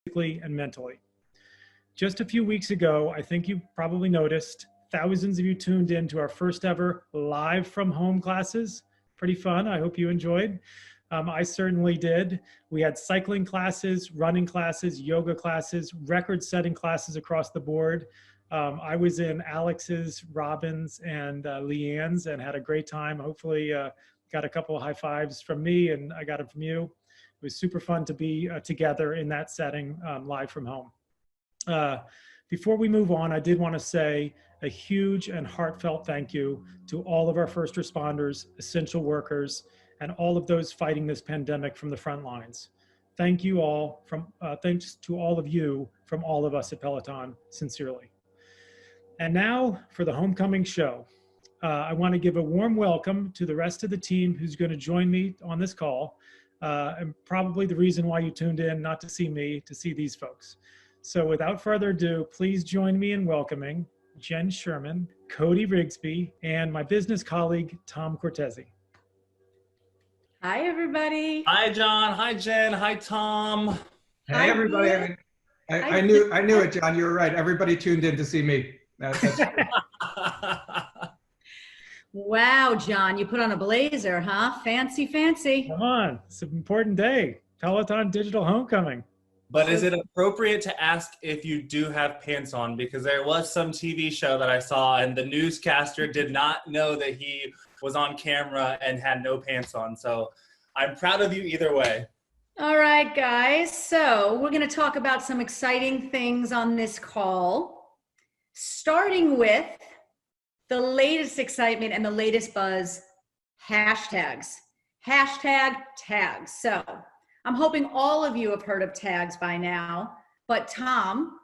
physically and mentally. Just a few weeks ago, I think you probably noticed, thousands of you tuned in to our first ever live from home classes. Pretty fun. I hope you enjoyed. I certainly did. We had cycling classes, running classes, yoga classes, record-setting classes across the board. I was in Alex's, Robin's, and Leanne's and had a great time. Hopefully got a couple of high fives from me and I got them from you. It was super fun to be together in that setting, live from home. Before we move on, I did want to say a huge and heartfelt thank you to all of our first responders, essential workers, and all of those fighting this pandemic from the front lines. Thank you all thanks to all of you from all of us at Peloton, sincerely. And now for the homecoming show. I want to give a warm welcome to the rest of the team who's going to join me on this call, and probably the reason why you tuned in, not to see me, to see these folks. So without further ado, please join me in welcoming Jenn Sherman, Cody Rigsby, and my business colleague, Tom Cortese. Hi, everybody. Hi, John. Hi, Jenn. Hi, Tom. Hey, everybody. I knew it, John. You were right. Everybody tuned in to see me. That's Wow, John, you put on a blazer, huh? Fancy, fancy. Come on, it's an important day. Peloton Digital Homecoming. But is it appropriate to ask if you do have pants on? Because there was some TV show that I saw and the newscaster did not know that he was on camera and had no pants on. So I'm proud of you either way. All right, guys. So we're going to talk about some exciting things on this call, starting with the latest excitement and the latest buzz, hashtags. Hashtag tags. So I'm hoping all of you have heard of tags by now, but Tom,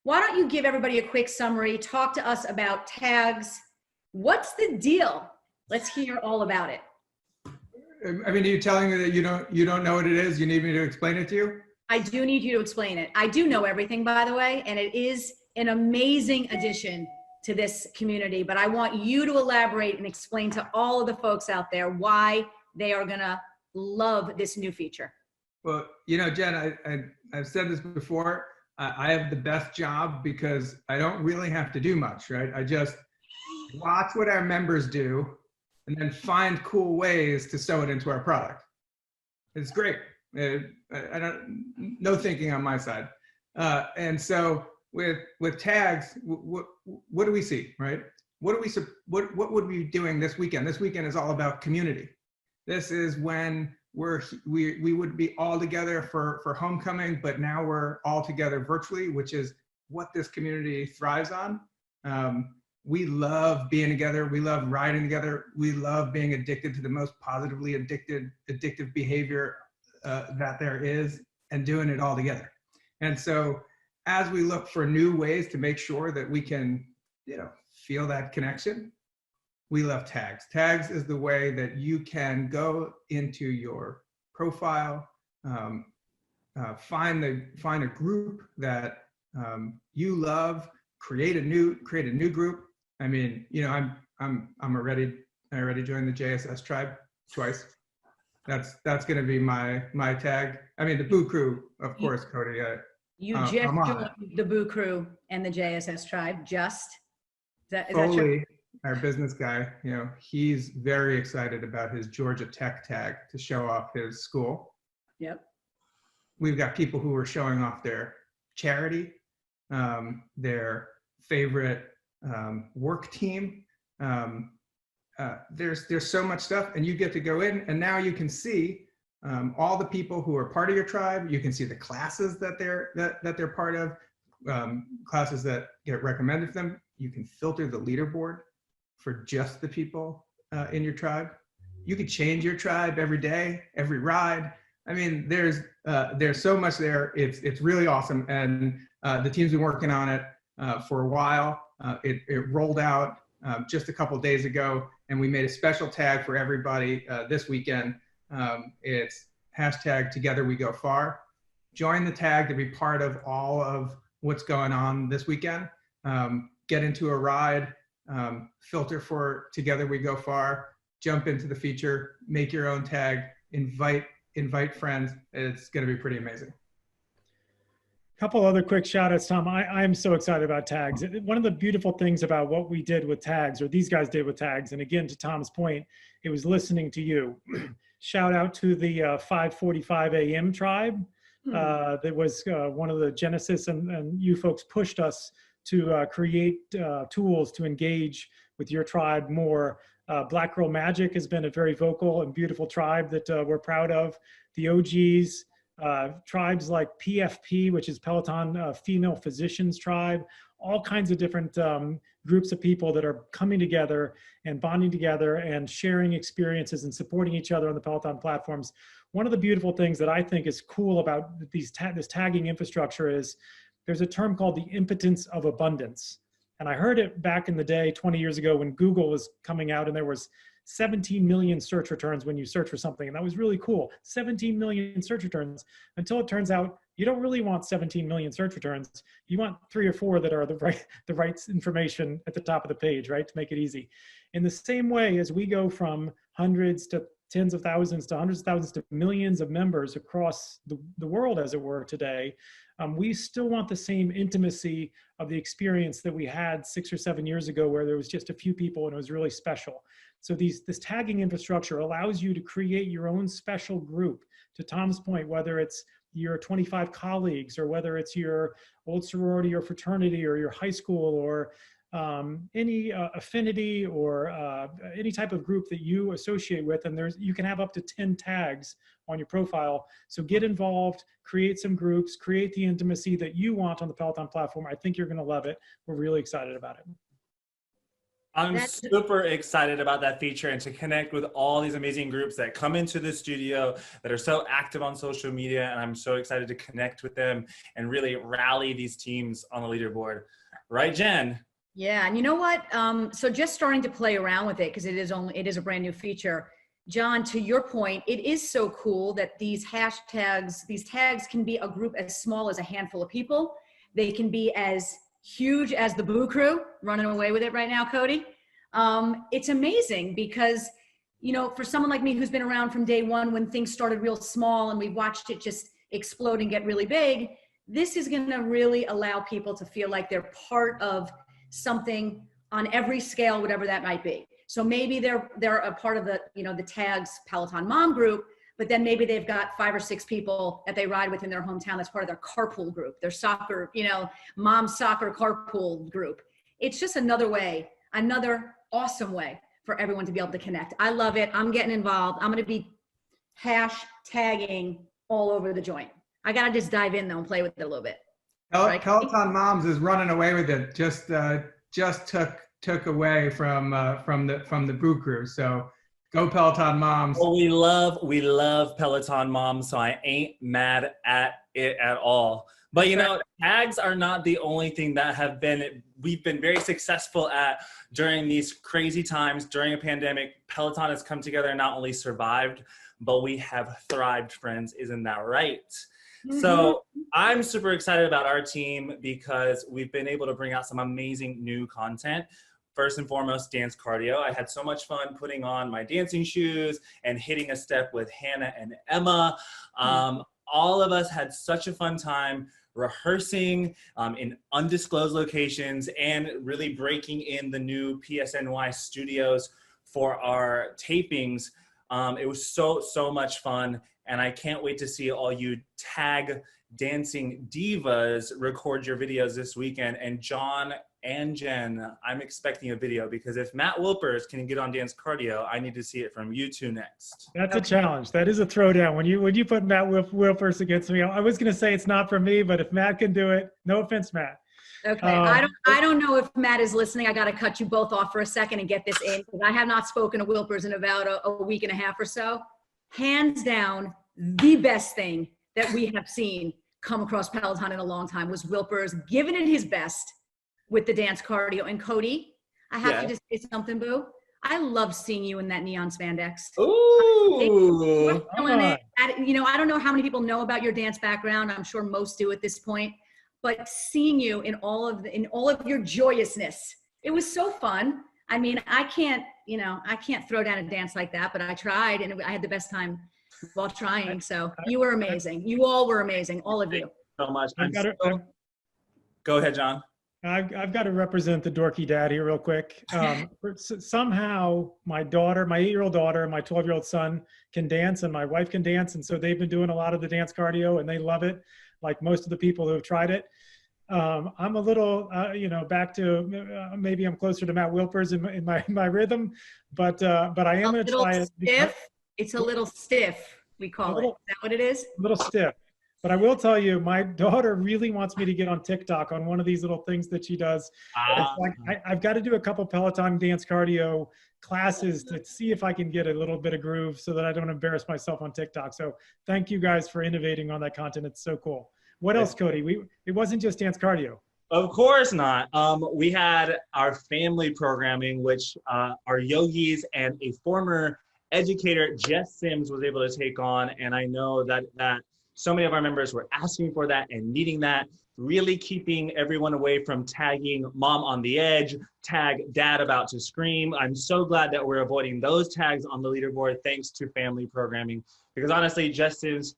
why don't you give everybody a quick summary, talk to us about tags. What's the deal? Let's hear all about it. I mean, are you telling me that you don't know what it is? You need me to explain it to you? I do need you to explain it. I do know everything, by the way, and it is an amazing addition to this community, but I want you to elaborate and explain to all of the folks out there why they are gonna love this new feature. Well, you know, Jenn, I've said this before. I have the best job because I don't really have to do much, right? I just watch what our members do and then find cool ways to sew it into our product. It's great. No thinking on my side. And so with tags, what do we see, right? What would we be doing this weekend? This weekend is all about community. This is when we would be all together for homecoming, but now we're all together virtually, which is what this community thrives on. We love being together. We love riding together. We love being addicted to the most positively addictive behavior that there is, and doing it all together. And so as we look for new ways to make sure that we can, feel that connection, we love tags. Tags is the way that you can go into your profile, find a group that you love, create a new group. I mean, I already joined the JSS tribe twice. That's going to be my tag. I mean, the Boo Crew, of course, Cody. You just joined the Boo Crew and the JSS tribe. Is that Foley, true? Our business guy, he's very excited about his Georgia Tech tag to show off his school. Yep. We've got people who are showing off their charity, their favorite work team. There's so much stuff, and you get to go in, and now you can see all the people who are part of your tribe. You can see the classes that they're part of, classes that get recommended to them. You can filter the leaderboard for just the people in your tribe. You can change your tribe every day, every ride. I mean, there's so much there. It's really awesome, and the team's been working on it for a while. It rolled out just a couple days ago, and we made a special tag for everybody this weekend. It's hashtag Together We Go Far. Join the tag to be part of all of what's going on this weekend. Get into a ride, filter for Together We Go Far, jump into the feature, make your own tag, invite friends. It's going to be pretty amazing. Couple other quick shout outs, Tom. I'm so excited about tags. One of the beautiful things about what we did with tags, or these guys did with tags, and again, to Tom's point, it was listening to you. Shout out to the 5:45 a.m. tribe. That was one of the genesis, and you folks pushed us to create tools to engage with your tribe more. Black Girl Magic has been a very vocal and beautiful tribe that we're proud of. The OGs, tribes like PFP, which is Peloton Female Physicians Tribe, all kinds of different groups of people that are coming together and bonding together and sharing experiences and supporting each other on the Peloton platforms. One of the beautiful things that I think is cool about this tagging infrastructure is there's a term called the impotence of abundance. And I heard it back in the day, 20 years ago, when Google was coming out and there was 17 million search returns when you search for something. And that was really cool. 17 million search returns, until it turns out you don't really want 17 million search returns. You want 3 or 4 that are the right information at the top of the page, right? To make it easy. In the same way as we go from hundreds to tens of thousands to hundreds of thousands to millions of members across the world, as it were, today, we still want the same intimacy of the experience that we had 6 or 7 years ago, where there was just a few people and it was really special. So this tagging infrastructure allows you to create your own special group. To Tom's point, whether it's your 25 colleagues or whether it's your old sorority or fraternity or your high school or any affinity or any type of group that you associate with, and you can have up to 10 tags on your profile. So get involved, create some groups, create the intimacy that you want on the Peloton platform. I think you're going to love it. We're really excited about it. I'm super excited about that feature and to connect with all these amazing groups that come into the studio that are so active on social media. And I'm so excited to connect with them and really rally these teams on the leaderboard. Right, Jen? Yeah, and you know what? So just starting to play around with it, because it is a brand new feature. John, to your point, it is so cool that these hashtags, these tags can be a group as small as a handful of people. They can be as huge as the Boo Crew, running away with it right now, Cody. It's amazing because, you know, for someone like me who's been around from day one when things started real small and we watched it just explode and get really big, this is going to really allow people to feel like they're part of something on every scale, whatever that might be. So maybe they're a part of the, you know, the tags Peloton Mom group, but then maybe they've got 5 or 6 people that they ride with in their hometown that's part of their carpool group, their soccer, you know, mom soccer carpool group. It's just another way, another awesome way for everyone to be able to connect. I love it. I'm getting involved. I'm going to be hashtagging all over the joint. I got to just dive in though and play with it a little bit. Right? Peloton Moms is running away with it. Just took away from the Boo Crew. So go Peloton Moms. Well, we love Peloton Moms, so I ain't mad at it at all. But you know, tags are not the only thing that we've been very successful at during these crazy times. During a pandemic, Peloton has come together and not only survived, but we have thrived, friends. Isn't that right? Mm-hmm. So I'm super excited about our team because we've been able to bring out some amazing new content. First and foremost, dance cardio. I had so much fun putting on my dancing shoes and hitting a step with Hannah and Emma. All of us had such a fun time rehearsing in undisclosed locations and really breaking in the new PSNY studios for our tapings. It was so much fun. And I can't wait to see all you tag dancing divas record your videos this weekend. And John and Jen, I'm expecting a video because if Matt Wilpers can get on dance cardio, I need to see it from you two next. That's a challenge. That is a throwdown. When you put Matt Wilpers against me, I was going to say it's not for me, but if Matt can do it, no offense, Matt. Okay, I don't know if Matt is listening. I got to cut you both off for a second and get this in because I have not spoken to Wilpers in about a week and a half or so. Hands down, the best thing that we have seen come across Peloton in a long time was Wilpers giving it his best with the dance cardio. And Cody, I have to just say something, boo. I love seeing you in that neon spandex. Ooh. You know, I don't know how many people know about your dance background. I'm sure most do at this point. But seeing you in all of your joyousness, it was so fun. I mean, I can't throw down a dance like that, but I tried and I had the best time while trying. So you were amazing. You all were amazing. All of you. so much. I've Go ahead, John. I've got to represent the dorky dad here real quick. Somehow my daughter, my 8-year-old daughter, and my 12-year-old son can dance, and my wife can dance. And so they've been doing a lot of the dance cardio and they love it, like most of the people who have tried it. I'm a little, back to maybe I'm closer to Matt Wilpers in my rhythm, but I am going to try it. It's a little stiff, we call it. Is that what it is? A little stiff. But I will tell you, my daughter really wants me to get on TikTok on one of these little things that she does. It's like I've got to do a couple Peloton dance cardio classes to see if I can get a little bit of groove so that I don't embarrass myself on TikTok. So thank you guys for innovating on that content. It's so cool. What else, Cody? It wasn't just dance cardio. Of course not. We had our family programming, which our yogis and a former educator, Jess Sims, was able to take on. And I know that so many of our members were asking for that and needing that, really keeping everyone away from tagging mom on the edge, tag dad about to scream. I'm so glad that we're avoiding those tags on the leaderboard thanks to family programming, because honestly, Jess Sims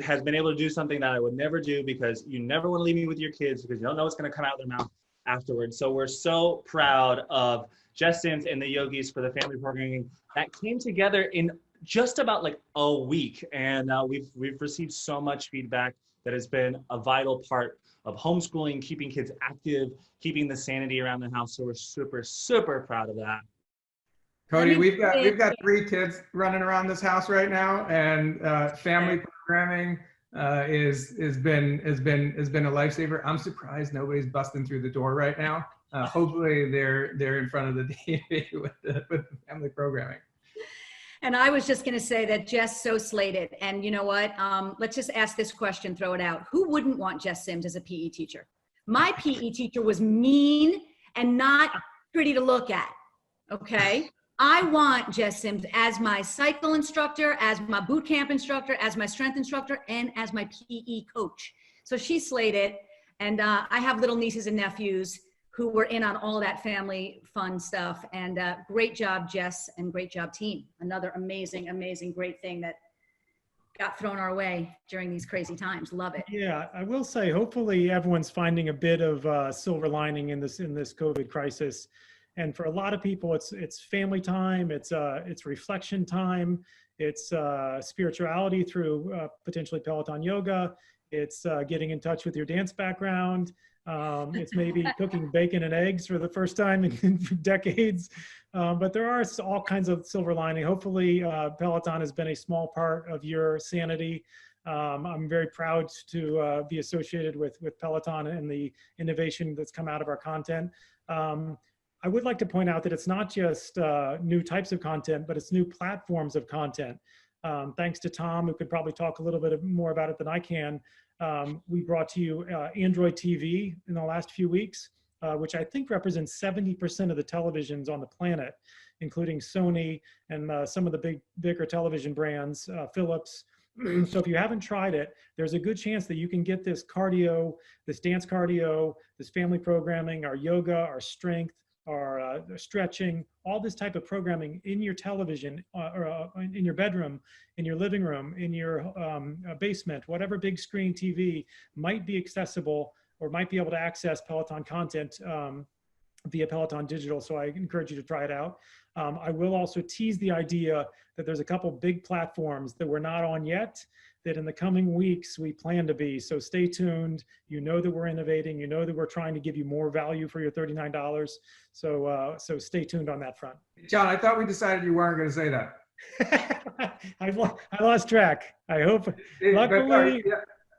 has been able to do something that I would never do, because you never want to leave me with your kids because you don't know what's going to come out of their mouth afterwards. So we're so proud of Jess Sims and the yogis for the family programming that came together in just about like a week. And we've received so much feedback that has been a vital part of homeschooling, keeping kids active, keeping the sanity around the house. So we're super, super proud of that. Cody, we've got 3 kids running around this house right now, and family programming has been a lifesaver. I'm surprised nobody's busting through the door right now. Hopefully they're in front of the TV with the family programming. And I was just going to say that Jess so slated. And you know what? Let's just ask this question, throw it out. Who wouldn't want Jess Sims as a PE teacher? My PE teacher was mean and not pretty to look at. Okay. I want Jess Sims as my cycle instructor, as my boot camp instructor, as my strength instructor, and as my PE coach. So she slayed it. And I have little nieces and nephews who were in on all that family fun stuff. And great job, Jess, and great job, team. Another amazing, amazing, great thing that got thrown our way during these crazy times. Love it. Yeah, I will say, hopefully everyone's finding a bit of silver lining in this COVID crisis. And for a lot of people, it's family time, it's reflection time, it's spirituality through potentially Peloton yoga, it's getting in touch with your dance background, it's maybe cooking bacon and eggs for the first time in decades. But there are all kinds of silver lining. Hopefully, Peloton has been a small part of your sanity. I'm very proud to be associated with Peloton and the innovation that's come out of our content. I would like to point out that it's not just new types of content, but it's new platforms of content. Thanks to Tom, who could probably talk a little bit more about it than I can. We brought to you Android TV in the last few weeks, which I think represents 70% of the televisions on the planet, including Sony and some of the bigger television brands, Philips. So if you haven't tried it, there's a good chance that you can get this cardio, this dance cardio, this family programming, our yoga, our strength, our stretching, all this type of programming in your television or in your bedroom, in your living room, in your basement, whatever big screen TV might be accessible or might be able to access Peloton content via Peloton Digital. So I encourage you to try it out. I will also tease the idea that there's a couple big platforms that we're not on yet, that in the coming weeks we plan to be. So stay tuned. You know that we're innovating. You know that we're trying to give you more value for your $39. So stay tuned on that front. John, I thought we decided you weren't going to say that. I lost track. I hope. Luckily,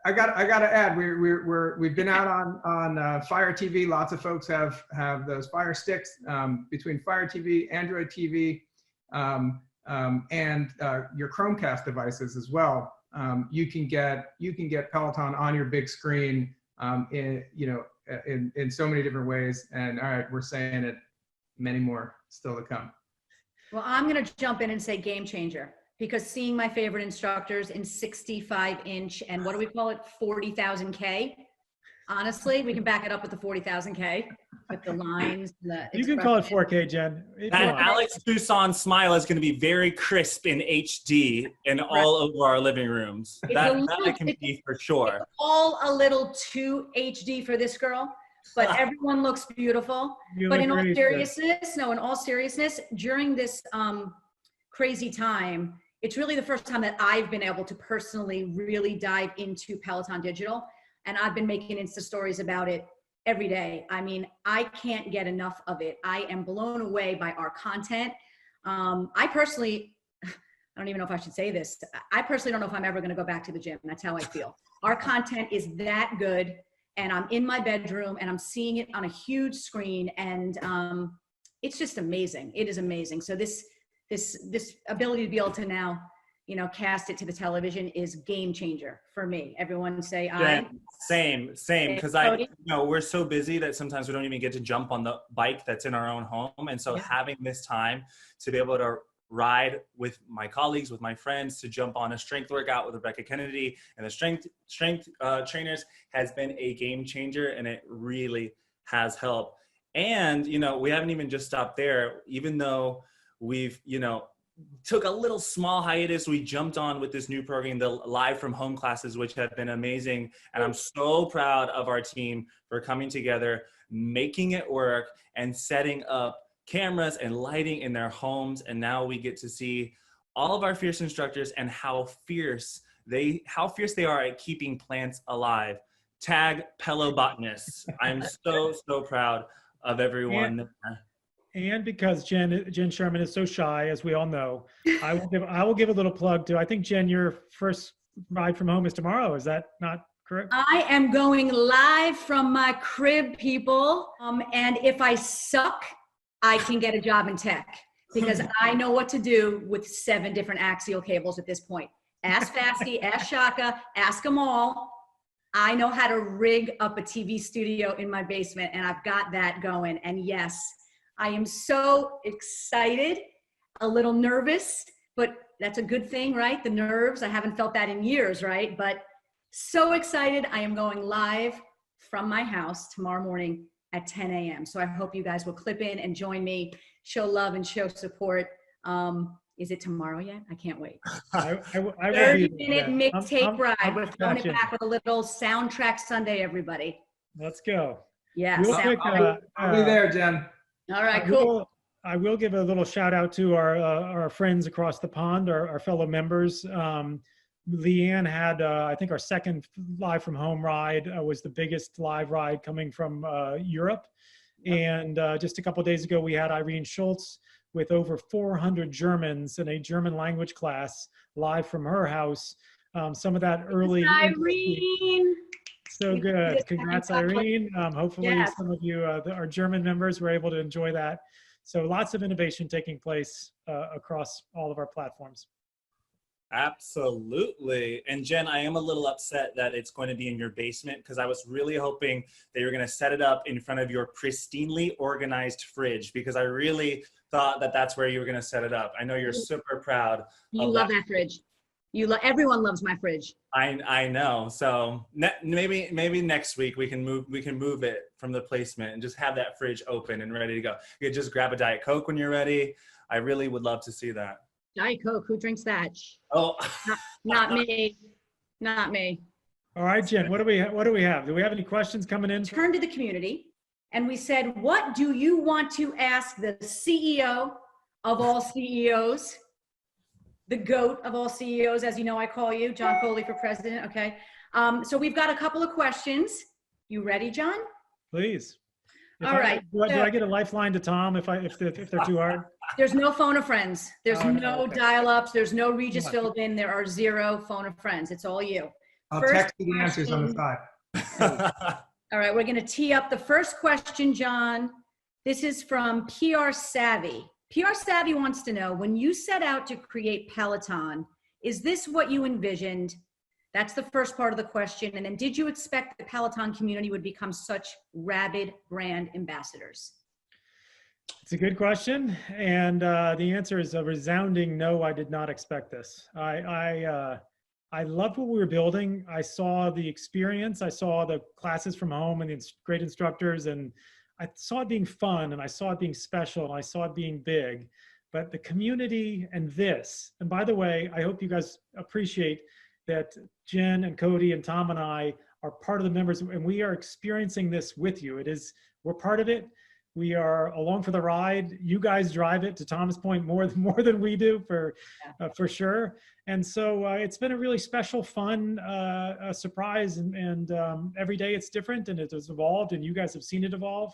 I got to add, we've been out on Fire TV. Lots of folks have those Fire sticks. Between Fire TV, Android TV, and your Chromecast devices as well. You can get Peloton on your big screen in so many different ways. And all right, we're saying it, many more still to come. Well, I'm going to jump in and say game changer, because seeing my favorite instructors in 65-inch and what do we call it, 40,000 K, Honestly, we can back it up with the 40,000K with the lines. You can call it 4K, Jen. That Alex Toussaint smile is going to be very crisp in HD in all over our living rooms. That I can be for sure. It's all a little too HD for this girl, but everyone looks beautiful. But in all seriousness, in all seriousness, during this crazy time, it's really the first time that I've been able to personally really dive into Peloton Digital. And I've been making Insta stories about it every day. I mean, I can't get enough of it. I am blown away by our content. I personally, I don't even know if I should say this. I personally don't know if I'm ever going to go back to the gym. That's how I feel. Our content is that good. And I'm in my bedroom and I'm seeing it on a huge screen. And it's just amazing. It is amazing. So this ability to be able to now, cast it to the television is game changer for me. Everyone say aye. Same. Because we're so busy that sometimes we don't even get to jump on the bike that's in our own home. And so having this time to be able to ride with my colleagues, with my friends, to jump on a strength workout with Rebecca Kennedy and the strength trainers has been a game changer, and it really has helped. And, we haven't even just stopped there. Even though we've, took a little small hiatus, we jumped on with this new program, the live from home classes, which have been amazing. And I'm so proud of our team for coming together, making it work, and setting up cameras and lighting in their homes. And now we get to see all of our fierce instructors and how fierce they are at keeping plants alive. Tag Pelobotanists. I'm so proud of everyone. And because Jenn Sherman is so shy, as we all know, I will give a little plug to, I think, Jenn, your first ride from home is tomorrow. Is that not correct? I am going live from my crib, people. And if I suck, I can get a job in tech, because I know what to do with 7 different axial cables at this point. Ask Fasty, ask Shaka, ask them all. I know how to rig up a TV studio in my basement, and I've got that going. And yes, I am so excited, a little nervous, but that's a good thing, right? The nerves, I haven't felt that in years, right? But so excited. I am going live from my house tomorrow morning at 10 a.m. So I hope you guys will clip in and join me, show love and show support. Is it tomorrow yet? I can't wait. I will 30-minute mixtape ride. We're throwing it back with a little soundtrack Sunday, everybody. Let's go. Yeah. Real quick, I'll be there, Jenn. All right, cool. I will give a little shout out to our friends across the pond, our fellow members. Leanne had, I think, our second live from home ride was the biggest live ride coming from Europe. And just a couple of days ago, we had Irene Schultz with over 400 Germans in a German language class live from her house. Some of that early. Irene. So good. Congrats, Irene. Hopefully some of you, our German members, were able to enjoy that. So lots of innovation taking place across all of our platforms. Absolutely. And Jenn, I am a little upset that it's going to be in your basement, because I was really hoping that you were going to set it up in front of your pristinely organized fridge, because I really thought that that's where you were going to set it up. I know you're super proud. You love that fridge. Everyone loves my fridge. I know. So maybe next week we can move it from the placement and just have that fridge open and ready to go. You could just grab a Diet Coke when you're ready. I really would love to see that. Diet Coke, who drinks that? Oh, not me. Not me. All right, Jenn, what do we have? Do we have any questions coming in? Turned to the community and we said, what do you want to ask the CEO of all CEOs? The GOAT of all CEOs, as you know, I call you, John Foley for president, okay? So we've got a couple of questions. You ready, John? Please. All right. Do I get a lifeline to Tom if they're too hard? There's no phone a friends. There's no okay. dial-ups. There's no Regis filled in. There are 0 phone a friends. It's all you. I'll text you the answers on the side. All right, we're going to tee up the first question, John. This is from PR Savvy. PR Savvy wants to know, when you set out to create Peloton, is this what you envisioned? That's the first part of the question. And then did you expect the Peloton community would become such rabid brand ambassadors? It's a good question. And the answer is a resounding no, I did not expect this. I loved what we were building. I saw the experience. I saw the classes from home and the great instructors, and I saw it being fun, and I saw it being special, and I saw it being big. But the community and this, and by the way, I hope you guys appreciate that Jenn and Cody and Tom and I are part of the members, and we are experiencing this with you. We're part of it. We are along for the ride. You guys drive it, to Tom's point, more than we do, for sure. And so it's been a really special, fun surprise. And every day it's different, and it has evolved, and you guys have seen it evolve.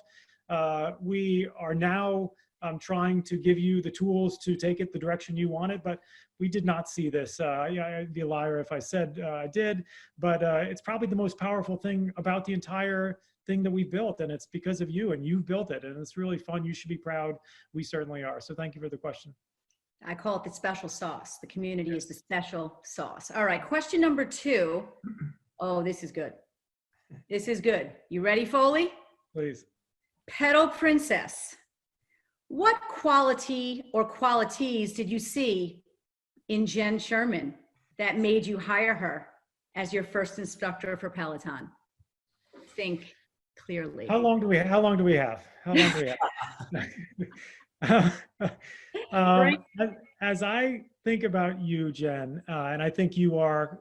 We are now trying to give you the tools to take it the direction you want it, but we did not see this. Yeah, I'd be a liar if I said I did, but it's probably the most powerful thing about the entire thing that we built, and it's because of you, and you've built it, and it's really fun. You should be proud. We certainly are. So thank you for the question. I call it the special sauce. The community is the special sauce. All right, question number 2. Oh, this is good. This is good. You ready, Foley? Please. Pedal Princess. What quality or qualities did you see in Jenn Sherman that made you hire her as your first instructor for Peloton? Think clearly. How long do we have? As I think about you, Jenn, and I think you are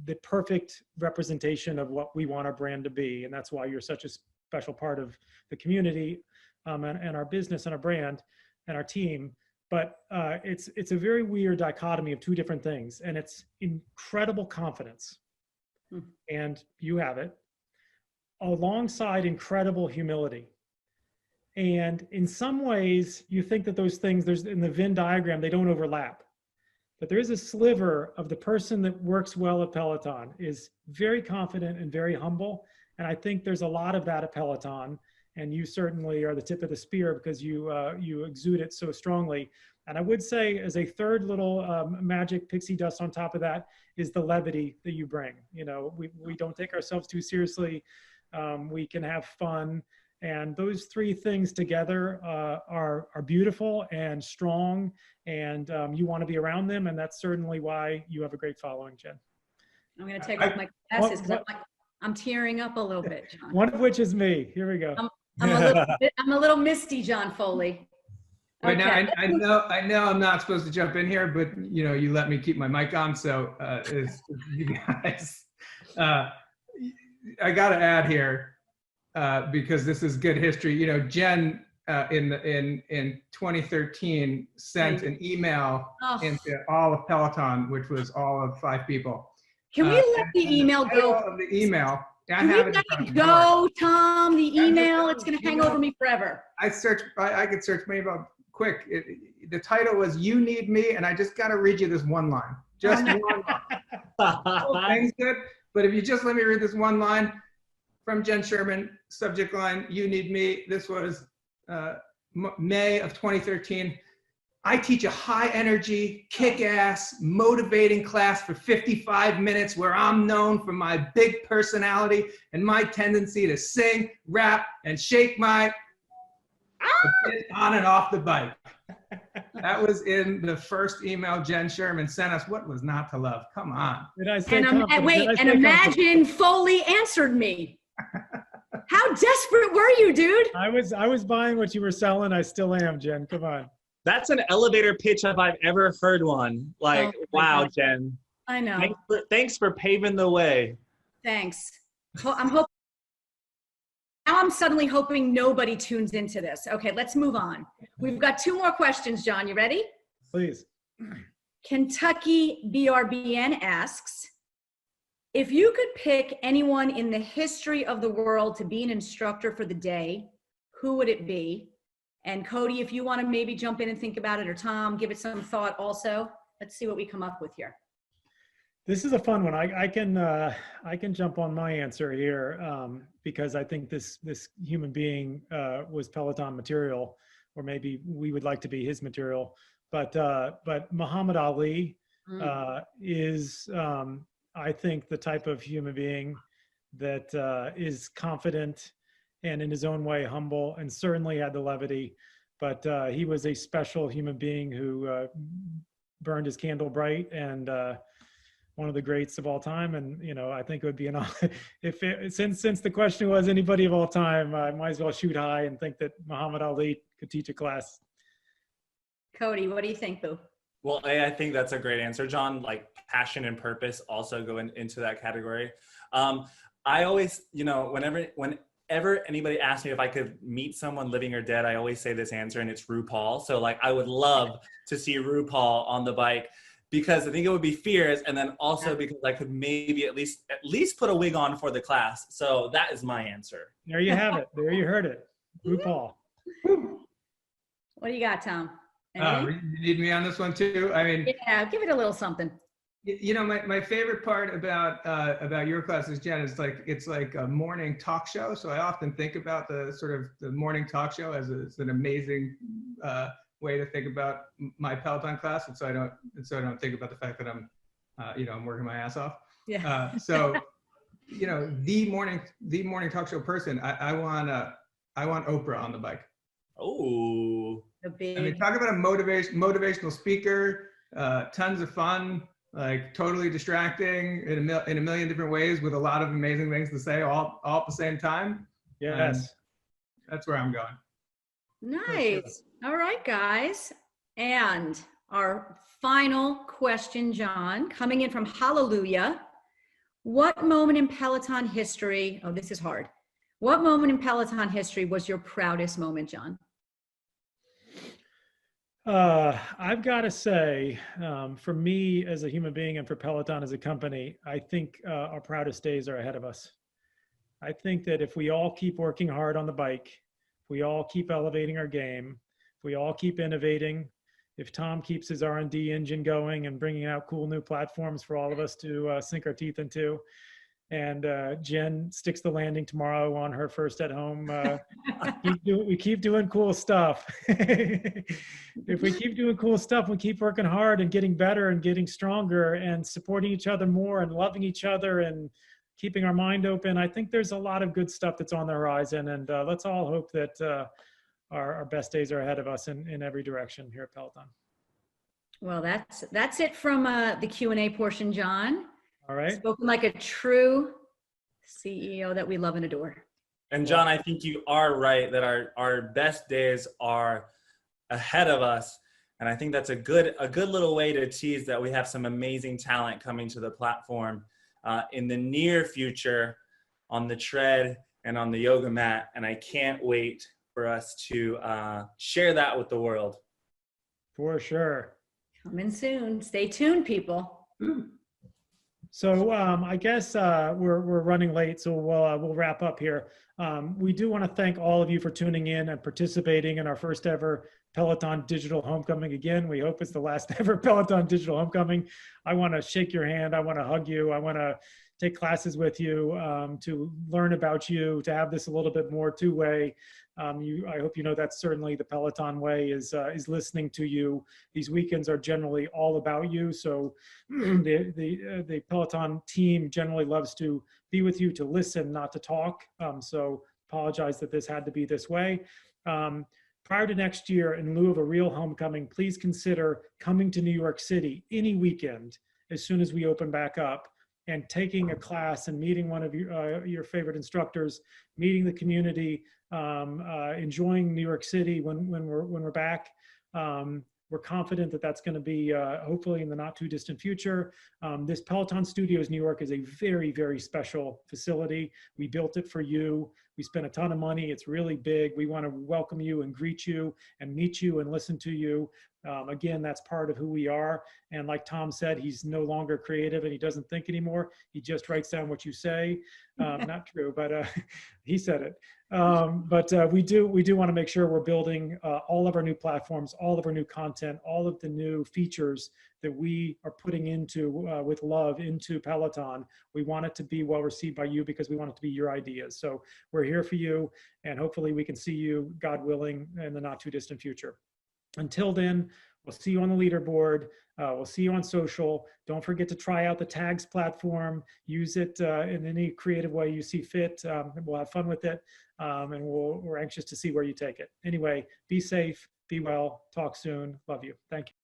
the perfect representation of what we want our brand to be, and that's why you're such a special part of the community, and our business and our brand and our team. But it's a very weird dichotomy of two different things, and it's incredible confidence, and you have it, alongside incredible humility. And in some ways, you think that those things, in the Venn diagram, they don't overlap. But there is a sliver of the person that works well at Peloton, is very confident and very humble. And I think there's a lot of that at Peloton. And you certainly are the tip of the spear, because you exude it so strongly. And I would say, as a third little magic pixie dust on top of that, is the levity that you bring. You know, we don't take ourselves too seriously. We can have fun. And those three things together are beautiful and strong, and you want to be around them. And that's certainly why you have a great following, Jenn. I'm going to take off my glasses because I'm tearing up a little bit, John. One of which is me. Here we go. I'm a little misty, John Foley. Right now, I know I'm not supposed to jump in here, but you let me keep my mic on. So you guys, I got to add here, because this is good history. Jenn in 2013 sent an email into all of Peloton, which was all of 5 people. Can we let the email go? The email. Can we let it go, Tom? The email, it's going to hang over me forever. I could search maybe about quick. The title was "You Need Me," and I just got to read you this one line. Just one line. Things good, but if you just let me read this one line from Jenn Sherman, subject line, "You Need Me." This was May of 2013. I teach a high energy, kick-ass, motivating class for 55 minutes where I'm known for my big personality and my tendency to sing, rap, and shake my on and off the bike. That was in the first email Jenn Sherman sent us. What was not to love? Come on. And imagine Foley answered me. How desperate were you, dude? I was buying what you were selling. I still am, Jenn. Come on. That's an elevator pitch if I've ever heard one. Like, wow, Jenn. I know. Thanks for paving the way. Thanks. I'm hoping. Now I'm suddenly hoping nobody tunes into this. Okay, let's move on. We've got 2 more questions, John. You ready? Please. Kentucky BRBN asks, if you could pick anyone in the history of the world to be an instructor for the day, who would it be? And Cody, if you want to maybe jump in and think about it, or Tom, give it some thought also. Let's see what we come up with here. This is a fun one. I can jump on my answer here, because I think this human being was Peloton material, or maybe we would like to be his material. But Muhammad Ali is, I think, the type of human being that is confident and in his own way humble, and certainly had the levity. But he was a special human being who burned his candle bright, and one of the greats of all time. And I think it would be an since the question was anybody of all time, I might as well shoot high and think that Muhammad Ali could teach a class. Cody, what do you think, boo? Well, I think that's a great answer, John. Like passion and purpose also go into that category. I always, whenever anybody asks me if I could meet someone living or dead, I always say this answer, and it's RuPaul. So like, I would love to see RuPaul on the bike, because I think it would be fierce, and then also because I could maybe at least put a wig on for the class. So that is my answer. There you have it. There you heard it. RuPaul. What do you got, Tom? You need me on this one too? I mean, yeah, give it a little something. My favorite part about your class is, Jen, is it's like a morning talk show. So I often think about the morning talk show as an amazing way to think about my Peloton class, and so I don't think about the fact that I'm working my ass off. Yeah. The morning talk show person, I want Oprah on the bike. Oh. I mean, talk about a motivational speaker, tons of fun, like totally distracting in a million different ways, with a lot of amazing things to say all at the same time. Yes. That's where I'm going. Nice. All right, guys. And our final question, John, coming in from Hallelujah. What moment in Peloton history, oh, this is hard. What moment in Peloton history was your proudest moment, John? I've got to say, for me as a human being and for Peloton as a company, I think our proudest days are ahead of us. I think that if we all keep working hard on the bike, if we all keep elevating our game, if we all keep innovating, if Tom keeps his R&D engine going and bringing out cool new platforms for all of us to sink our teeth into, and Jenn sticks the landing tomorrow on her first at home. We keep doing cool stuff. If we keep doing cool stuff, we keep working hard and getting better and getting stronger and supporting each other more and loving each other and keeping our mind open, I think there's a lot of good stuff that's on the horizon. And let's all hope that our best days are ahead of us in every direction here at Peloton. Well, that's it from the Q&A portion, John. All right. Spoken like a true CEO that we love and adore. And John, I think you are right that our best days are ahead of us. And I think that's a good little way to tease that we have some amazing talent coming to the platform in the near future on the tread and on the yoga mat. And I can't wait for us to share that with the world. For sure. Coming soon. Stay tuned, people. So I guess we're running late, so we'll wrap up here. We do want to thank all of you for tuning in and participating in our first ever Peloton Digital Homecoming. Again, we hope it's the last ever Peloton Digital Homecoming. I want to shake your hand. I want to hug you. I want to take classes with you, to learn about you, to have this a little bit more two-way. I hope you know that's certainly the Peloton way, is listening to you. These weekends are generally all about you. So the Peloton team generally loves to be with you, to listen, not to talk. So apologize that this had to be this way. Prior to next year, in lieu of a real homecoming, please consider coming to New York City any weekend as soon as we open back up, and taking a class and meeting one of your favorite instructors, meeting the community, enjoying New York City when we're back. We're confident that that's going to be hopefully in the not too distant future. This Peloton Studios New York is a very, very special facility. We built it for you. We spent a ton of money. It's really big. We want to welcome you and greet you and meet you and listen to you. Again, that's part of who we are. And like Tom said, he's no longer creative and he doesn't think anymore. He just writes down what you say. Not true, but he said it. But we do want to make sure we're building all of our new platforms, all of our new content, all of the new features that we are putting into with love into Peloton. We want it to be well received by you because we want it to be your ideas. So we're here for you, and hopefully we can see you, God willing, in the not too distant future. Until then, we'll see you on the leaderboard. We'll see you on social. Don't forget to try out the tags platform. Use it in any creative way you see fit. We'll have fun with it, and we're anxious to see where you take it. Anyway, be safe, be well, talk soon. Love you. Thank you.